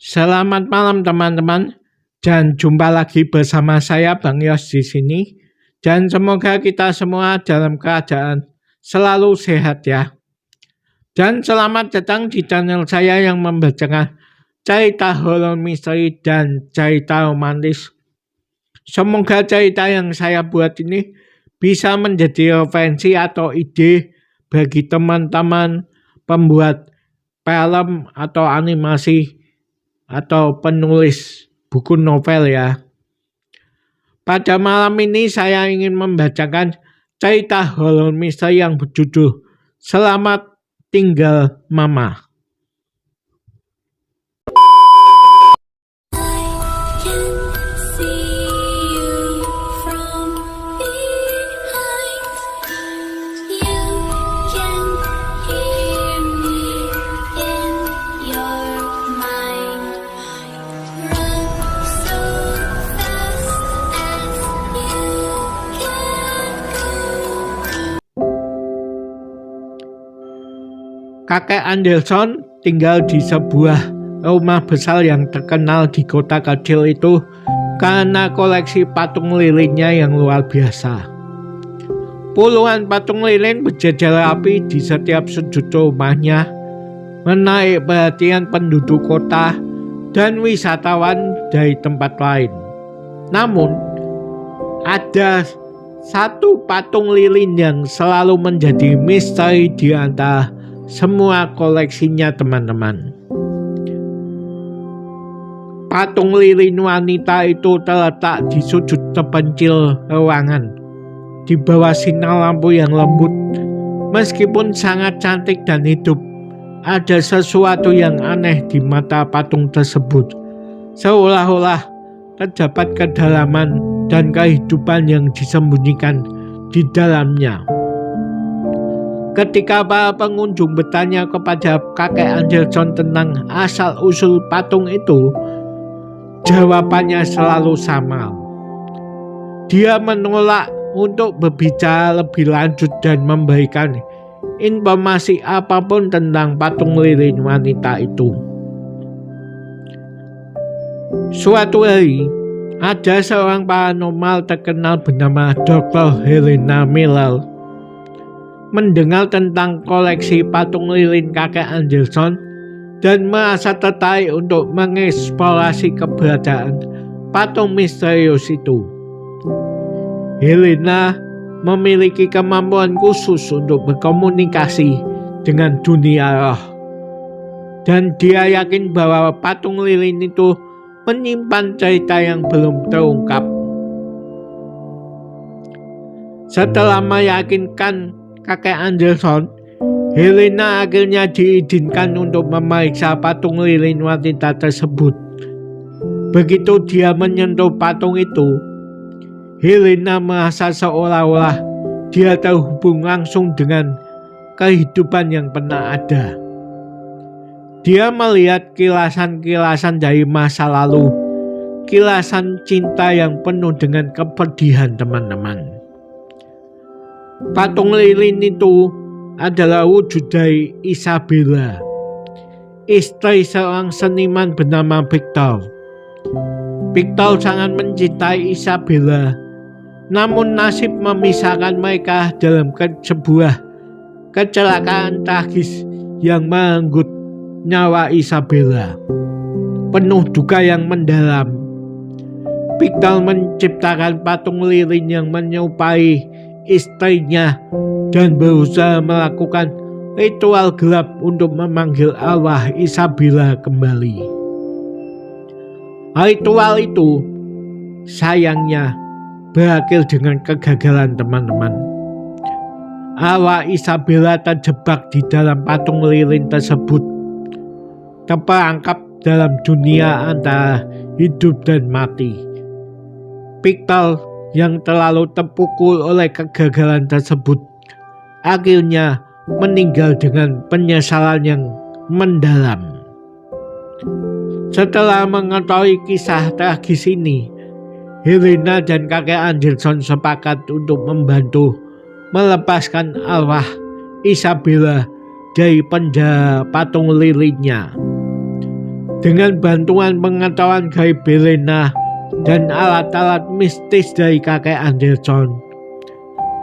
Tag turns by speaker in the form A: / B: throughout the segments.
A: Selamat malam teman-teman, dan jumpa lagi bersama saya Bang Yos di sini. Dan semoga kita semua dalam keadaan selalu sehat ya. Dan selamat datang di channel saya yang membacakan cerita horor misteri dan cerita romantis. Semoga cerita yang saya buat ini bisa menjadi referensi atau ide bagi teman-teman pembuat film atau animasi atau penulis buku novel ya. Pada malam ini saya ingin membacakan cerita horor misteri yang berjudul Selamat Tinggal Mama. Kakek Anderson tinggal di sebuah rumah besar yang terkenal di kota kecil itu karena koleksi patung lilinnya yang luar biasa. Puluhan patung lilin berjejer rapi di setiap sudut rumahnya, menarik perhatian penduduk kota dan wisatawan dari tempat lain. Namun, ada satu patung lilin yang selalu menjadi misteri di antara semua koleksinya teman-teman. Patung lilin wanita itu terletak di sudut terpencil ruangan, di bawah sinar lampu yang lembut. Meskipun sangat cantik dan hidup, ada sesuatu yang aneh di mata patung tersebut, seolah-olah terdapat kedalaman dan kehidupan yang disembunyikan di dalamnya. Ketika para pengunjung bertanya kepada kakek Anderson tentang asal-usul patung itu, jawabannya selalu sama. Dia menolak untuk berbicara lebih lanjut dan memberikan informasi apapun tentang patung lilin wanita itu. Suatu hari, ada seorang paranormal terkenal bernama Dr. Helena Miller mendengar tentang koleksi patung lilin kakek Anderson dan merasa tertarik untuk mengeksplorasi keberadaan patung misterius itu. Helena memiliki kemampuan khusus untuk berkomunikasi dengan dunia roh, dan dia yakin bahwa patung lilin itu menyimpan cerita yang belum terungkap. Setelah meyakinkan kakek Anderson, Helena akhirnya diizinkan untuk memeriksa patung lilin wanita tersebut. Begitu dia menyentuh patung itu, Helena merasa seolah-olah dia terhubung langsung dengan kehidupan yang pernah ada. Dia melihat kilasan-kilasan dari masa lalu, kilasan cinta yang penuh dengan kepedihan teman-teman. Patung lilin itu adalah wujud dari Isabella, istri seorang seniman bernama Victor. Victor sangat mencintai Isabella, namun nasib memisahkan mereka dalam sebuah kecelakaan tragis yang merenggut nyawa Isabella. Penuh duka yang mendalam, Victor menciptakan patung lilin yang menyerupai istrinya dan berusaha melakukan ritual gelap untuk memanggil arwah Isabella kembali. Ritual itu sayangnya berakhir dengan kegagalan teman-teman. Arwah Isabella terjebak di dalam patung lilin tersebut, terperangkap dalam dunia antara hidup dan mati. Victor yang terlalu terpukul oleh kegagalan tersebut akhirnya meninggal dengan penyesalan yang mendalam. Setelah mengetahui kisah tragis ini, Helena dan kakek Anderson sepakat untuk membantu melepaskan arwah Isabella dari penjara patung lilinnya. Dengan bantuan pengetahuan gaib Helena dan alat-alat mistis dari kakek Anderson,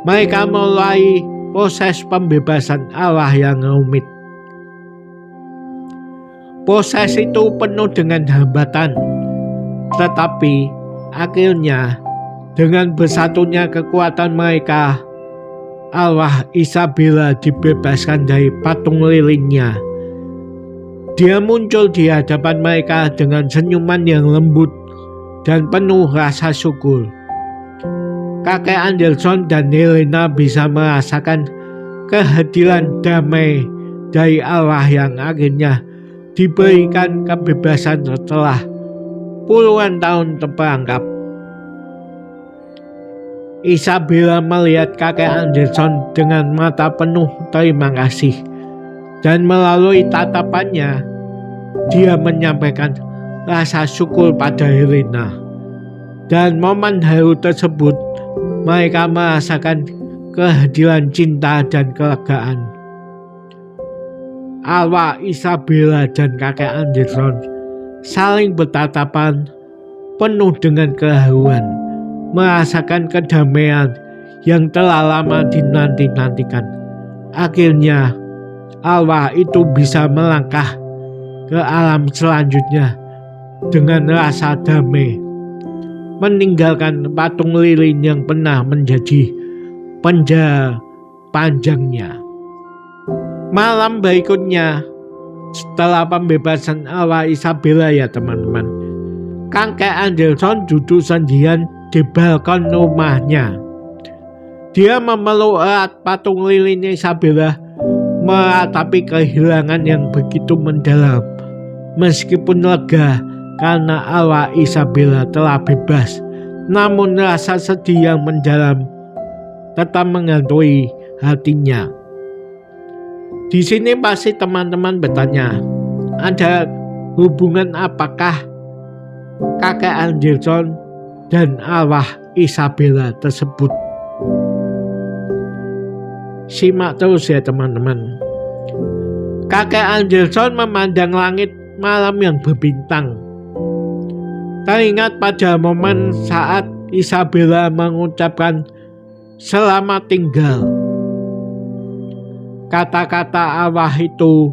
A: mereka mulai proses pembebasan arwah yang rumit. Proses itu penuh dengan hambatan, tetapi akhirnya dengan bersatunya kekuatan mereka, arwah Isabella dibebaskan dari patung lilinnya. Dia muncul di hadapan mereka dengan senyuman yang lembut dan penuh rasa syukur. Kakek Anderson dan Helena bisa merasakan kehadiran damai dari arwah yang akhirnya diberikan kebebasan setelah puluhan tahun terperangkap. Isabella melihat kakek Anderson dengan mata penuh terima kasih, dan melalui tatapannya dia menyampaikan rasa syukur pada Helena. Dan momen haru tersebut mereka merasakan kehadiran cinta dan kelegaan. Arwah Isabella dan kakek Anderson saling bertatapan penuh dengan keharuan, merasakan kedamaian yang telah lama dinanti-nantikan. Akhirnya arwah itu bisa melangkah ke alam selanjutnya dengan rasa damai, meninggalkan patung lilin yang pernah menjadi penjara panjangnya. Malam berikutnya, setelah pembebasan arwah Isabella ya teman-teman, kakek Anderson duduk sendirian di balkon rumahnya. Dia memeluk erat patung lilin Isabella, meratapi kehilangan yang begitu mendalam. Meskipun lega karena arwah Isabella telah bebas, namun rasa sedih yang mendalam tetap menghantui hatinya. Di sini pasti teman-teman bertanya, ada hubungan apakah kakek Anderson dan arwah Isabella tersebut? Simak terus ya teman-teman. Kakek Anderson memandang langit malam yang berbintang. Teringat pada momen saat Isabella mengucapkan selamat tinggal. Kata-kata arwah itu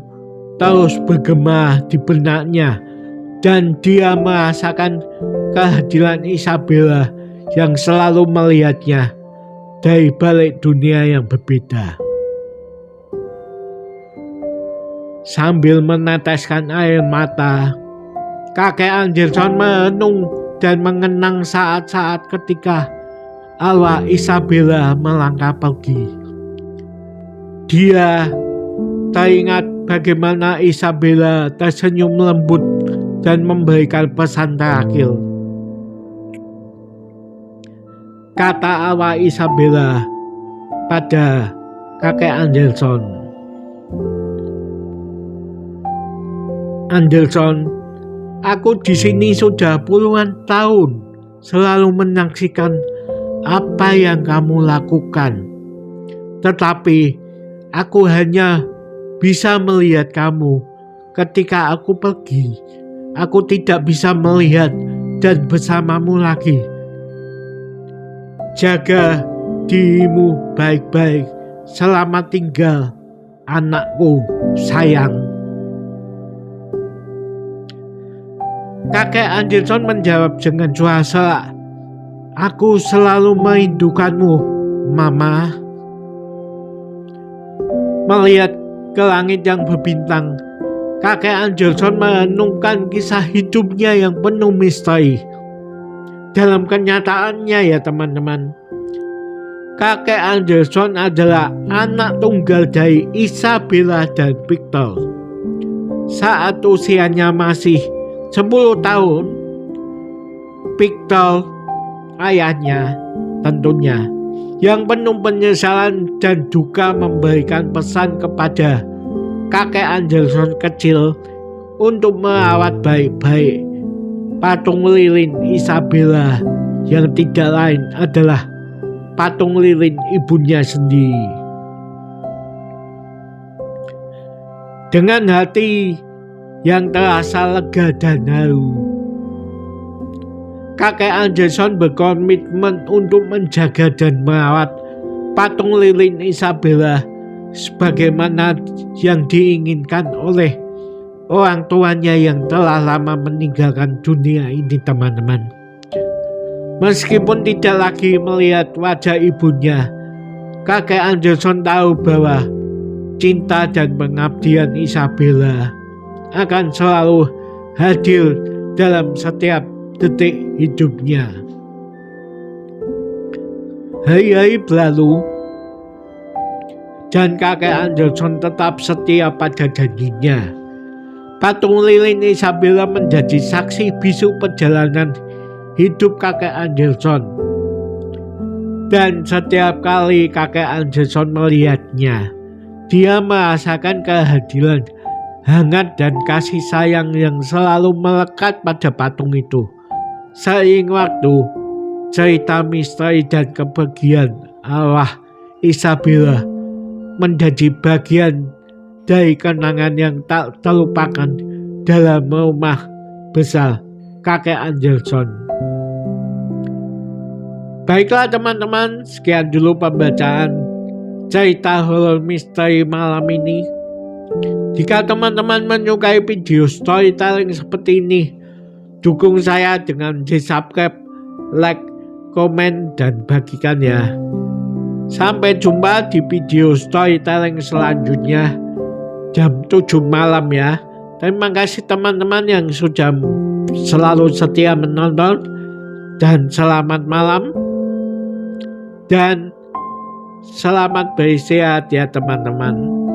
A: terus bergema di benaknya, dan dia merasakan kehadiran Isabella yang selalu melihatnya dari balik dunia yang berbeda. Sambil meneteskan air mata, kakek Anderson merenung dan mengenang saat-saat ketika arwah Isabella melangkah pergi. Dia teringat bagaimana Isabella tersenyum lembut dan memberikan pesan terakhir. Kata arwah Isabella pada kakek Anderson, "Anderson, aku di sini sudah puluhan tahun selalu menyaksikan apa yang kamu lakukan. Tetapi aku hanya bisa melihat kamu ketika aku pergi. Aku tidak bisa melihat dan bersamamu lagi. Jaga dirimu baik-baik. Selamat tinggal, anakku sayang." Kakek Anderson menjawab dengan suara serak, "Aku selalu merindukanmu, Mama." Melihat ke langit yang berbintang, kakek Anderson merenungkan kisah hidupnya yang penuh misteri. Dalam kenyataannya ya teman-teman, kakek Anderson adalah anak tunggal dari Isabella dan Victor. Saat usianya masih 10 tahun, Victor, ayahnya tentunya, yang penuh penyesalan dan duka, memberikan pesan kepada kakek Anderson kecil untuk merawat baik-baik patung lilin Isabella yang tidak lain adalah patung lilin ibunya sendiri. Dengan hati yang terasa lega dan haru. Kakek Anderson berkomitmen untuk menjaga dan merawat patung lilin Isabella sebagaimana yang diinginkan oleh orang tuanya yang telah lama meninggalkan dunia ini, teman-teman. Meskipun tidak lagi melihat wajah ibunya, kakek Anderson tahu bahwa cinta dan pengabdian Isabella akan selalu hadir dalam setiap detik hidupnya. Hari-hari berlalu dan kakek Anderson tetap setia pada janjinya. Patung lilin Isabella menjadi saksi bisu perjalanan hidup kakek Anderson. Dan setiap kali kakek Anderson melihatnya, dia merasakan kehadiran hangat dan kasih sayang yang selalu melekat pada patung itu. Seiring waktu, cerita misteri dan kepergian arwah Isabella menjadi bagian dari kenangan yang tak terlupakan dalam rumah besar kakek Anderson. Baiklah teman-teman, sekian dulu pembacaan cerita horor misteri malam ini. Jika teman-teman menyukai video storytelling seperti ini, dukung saya dengan subscribe, like, komen, dan bagikan ya. Sampai jumpa di video storytelling selanjutnya jam 7 malam ya. Terima kasih teman-teman yang sudah selalu setia menonton, dan selamat malam. Dan selamat beristirahat ya teman-teman.